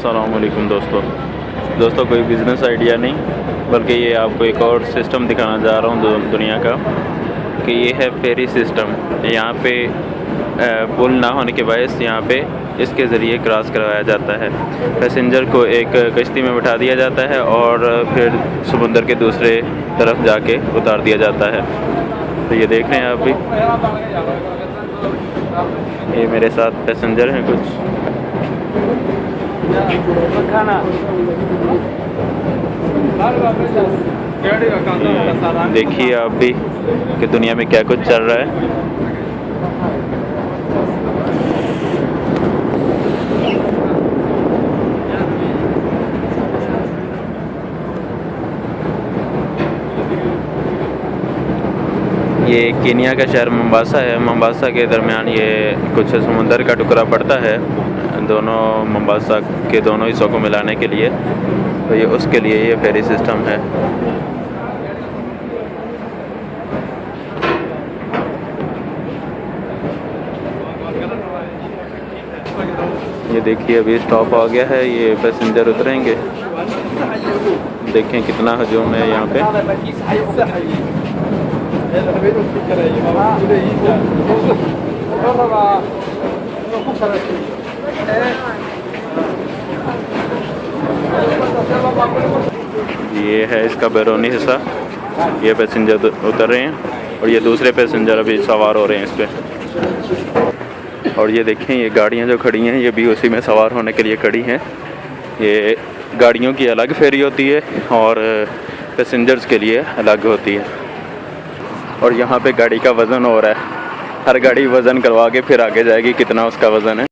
अस्सलामुअलैकुम दोस्तों कोई बिज़नेस आइडिया नहीं, बल्कि ये आपको एक और सिस्टम दिखाना जा रहा हूँ दुनिया का कि ये है फेरी सिस्टम। यहाँ पे पुल ना होने के बायस यहाँ पे इसके ज़रिए क्रॉस करवाया जाता है। पैसेंजर को एक कश्ती में बिठा दिया जाता है और फिर समुंदर के दूसरे तरफ जाके उतार दिया जाता है। तो ये देख रहे हैं आप भी, ये मेरे साथ पैसेंजर हैं कुछ। देखिए आप भी कि दुनिया में क्या कुछ चल रहा है। ये केनिया का शहर मोम्बासा है। मोम्बासा के दरमियान ये कुछ समुंदर का टुकड़ा पड़ता है, दोनों मोम्बासा के दोनों हिस्सों को मिलाने के लिए। तो ये उसके लिए ये फेरी सिस्टम है। ये देखिए अभी स्टॉप आ गया है, ये पैसेंजर उतरेंगे। देखें कितना हजूम है यहाँ पे। ये है इसका बैरूनी हिस्सा। ये पैसेंजर उतर रहे हैं और ये दूसरे पैसेंजर अभी सवार हो रहे हैं इस पे। और ये देखें ये गाड़ियाँ जो खड़ी हैं ये भी उसी में सवार होने के लिए खड़ी हैं। ये गाड़ियों की अलग फेरी होती है और पैसेंजर्स के लिए अलग होती है। और यहाँ पे गाड़ी का वज़न हो रहा है, हर गाड़ी वज़न करवा के फिर आगे जाएगी कितना उसका वज़न है।